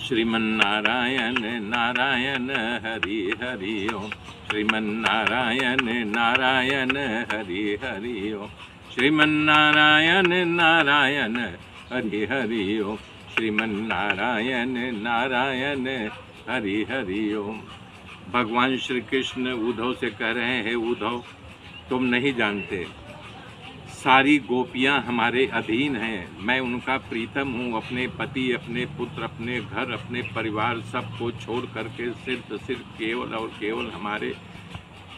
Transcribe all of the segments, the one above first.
श्रीमन्नारायण नारायण हरि हरि ओम। श्रीमन्नारायण नारायण हरि हरि ओम। श्रीमन्नारायण नारायण हरि हरि ओम। श्रीमन्नारायण नारायण हरि हरि ओम। भगवान श्री कृष्ण उद्धव से कह रहे हैं, उद्धव तुम नहीं जानते, सारी गोपियां हमारे अधीन हैं। मैं उनका प्रीतम हूँ। अपने पति, अपने पुत्र, अपने घर, अपने परिवार सबको छोड़ करके सिर्फ केवल और केवल हमारे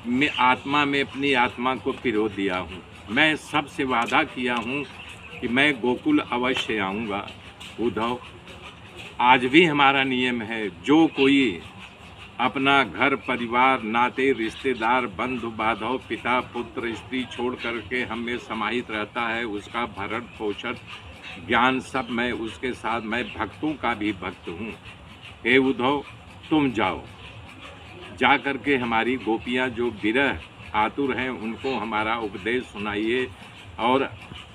में आत्मा में अपनी आत्मा को पिरो दिया हूँ। मैं सबसे वादा किया हूँ कि मैं गोकुल अवश्य आऊँगा। उद्धव, आज भी हमारा नियम है, जो कोई अपना घर परिवार, नाते रिश्तेदार, बंधु बांधव, पिता पुत्र स्त्री छोड़ करके हमें समाहित रहता है, उसका भरण पोषण ज्ञान सब मैं उसके साथ, मैं भक्तों का भी भक्त हूँ। हे उद्धव, तुम जाओ, जा करके हमारी गोपियाँ जो विरह आतुर हैं उनको हमारा उपदेश सुनाइए और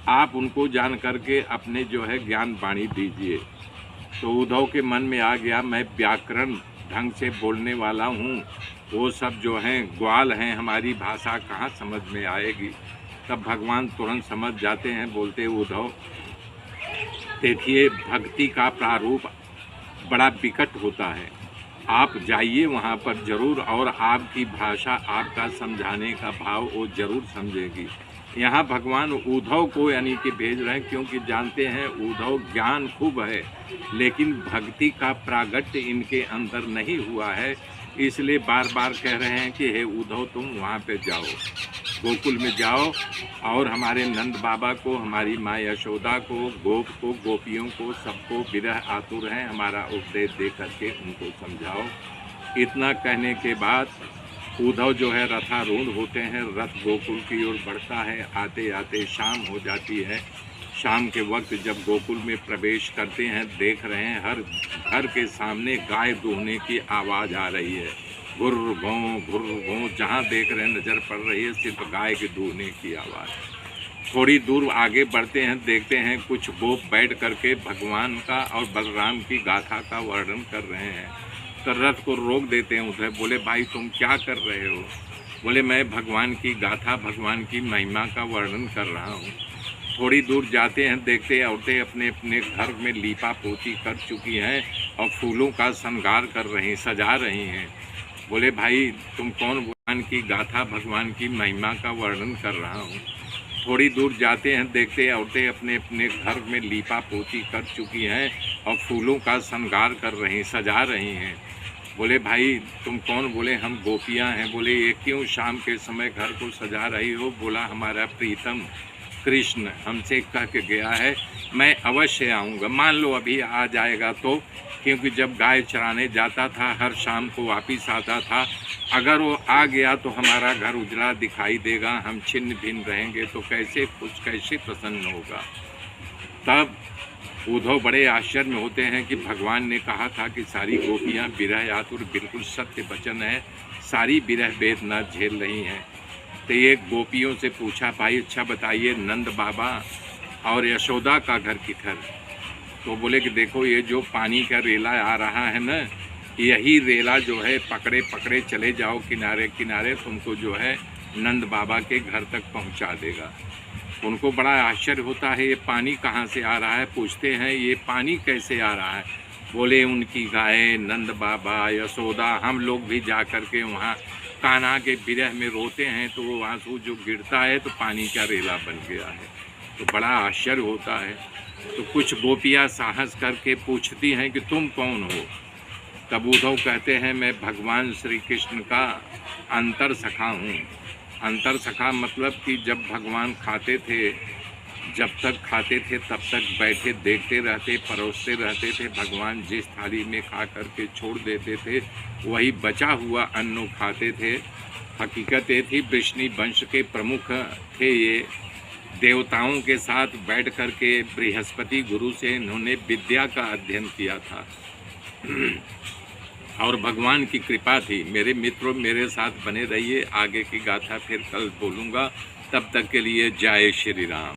आप उनको जान करके अपने जो है ज्ञान वाणी दीजिए। तो उद्धव के मन में आ गया, मैं व्याकरण ढंग से बोलने वाला हूँ, वो सब जो हैं ग्वाल हैं, हमारी भाषा कहाँ समझ में आएगी। तब भगवान तुरंत समझ जाते हैं, बोलते उद्धव देखिए, भक्ति का प्रारूप बड़ा विकट होता है, आप जाइए वहाँ पर ज़रूर, और आपकी भाषा, आपका समझाने का भाव वो ज़रूर समझेगी। यहाँ भगवान उद्धव को यानी कि भेज रहे हैं, क्योंकि जानते हैं उद्धव ज्ञान खूब है लेकिन भक्ति का प्रागट्य इनके अंदर नहीं हुआ है, इसलिए बार बार कह रहे हैं कि हे उद्धव तुम वहाँ पे जाओ, गोकुल में जाओ और हमारे नंद बाबा को, हमारी माँ यशोदा को, गोप को, गोपियों को, सबको विरह आतुर हैं, हमारा उपदेश दे करके उनको समझाओ। इतना कहने के बाद उद्धव जो है रथारूढ़ होते हैं, रथ गोकुल की ओर बढ़ता है। आते आते शाम हो जाती है। शाम के वक्त जब गोकुल में प्रवेश करते हैं, देख रहे हैं हर घर के सामने गाय दूहने की आवाज़ आ रही है। घुर्र घों, जहाँ देख रहे हैं नज़र पड़ रही है सिर्फ गाय के दूहने की आवाज़। थोड़ी दूर आगे बढ़ते हैं, देखते हैं कुछ गोप बैठ करके भगवान का और बलराम की गाथा का वर्णन कर रहे हैं। तो रथ को रोक देते हैं उधर, बोले भाई तुम क्या कर रहे हो? बोले मैं भगवान की गाथा, भगवान की महिमा का वर्णन कर रहा हूँ। थोड़ी दूर जाते हैं, देखते हैं औरतें अपने अपने घर में लीपा पोती कर चुकी हैं और फूलों का श्रृंगार कर रही, सजा रही हैं। बोले भाई तुम कौन? भगवान की गाथा, भगवान की महिमा का वर्णन कर रहा हूँ। थोड़ी दूर जाते हैं, देखते हैं औरतें अपने अपने घर में लीपा पोती कर चुकी हैं और फूलों का श्रृंगार कर रही, सजा रही हैं। बोले भाई तुम कौन? बोले हम गोपियाँ हैं। बोले ये क्यों शाम के समय घर को सजा रही हो? बोला हमारा प्रीतम कृष्ण हमसे कह के गया है, मैं अवश्य आऊँगा। मान लो अभी आ जाएगा तो, क्योंकि जब गाय चराने जाता था हर शाम को वापिस आता था, अगर वो आ गया तो हमारा घर उजला दिखाई देगा, हम छिन्न भिन्न रहेंगे तो कैसे खुश, कैसे प्रसन्न होगा। तब उद्धव बड़े आश्चर्य में होते हैं कि भगवान ने कहा था कि सारी गोपियाँ विरह आतुर, बिल्कुल सत्य वचन है, सारी विरह वेदना झेल रही हैं। तो ये गोपियों से पूछा, भाई अच्छा बताइए नंद बाबा और यशोदा का घर किधर? तो बोले कि देखो ये जो पानी का रेला आ रहा है ना, यही रेला जो है पकड़े पकड़े चले जाओ किनारे किनारे, तुमको जो है नंद बाबा के घर तक पहुंचा देगा। उनको बड़ा आश्चर्य होता है, ये पानी कहाँ से आ रहा है? पूछते हैं ये पानी कैसे आ रहा है? बोले उनकी गाय, नंद बाबा, यशोदा, हम लोग भी जा कर के वहाँ कान्हा के विरह में रोते हैं तो वो आंसू जो गिरता है तो पानी का रेला बन गया है। तो बड़ा आश्चर्य होता है। तो कुछ गोपियाँ साहस करके पूछती हैं कि तुम कौन हो? तब उद्धव कहते हैं मैं भगवान श्री कृष्ण का अंतर सखा हूँ। अंतर सखा मतलब कि जब भगवान खाते थे, जब तक खाते थे तब तक बैठे देखते रहते, परोसते रहते थे। भगवान जिस थाली में खा करके छोड़ देते थे वही बचा हुआ अन्न खाते थे। हकीकत ये थी वृष्णि वंश के प्रमुख थे ये। देवताओं के साथ बैठ करके बृहस्पति गुरु से इन्होंने विद्या का अध्ययन किया था और भगवान की कृपा थी। मेरे मित्रों मेरे साथ बने रहिए, आगे की गाथा फिर कल बोलूँगा। तब तक के लिए जय श्री राम।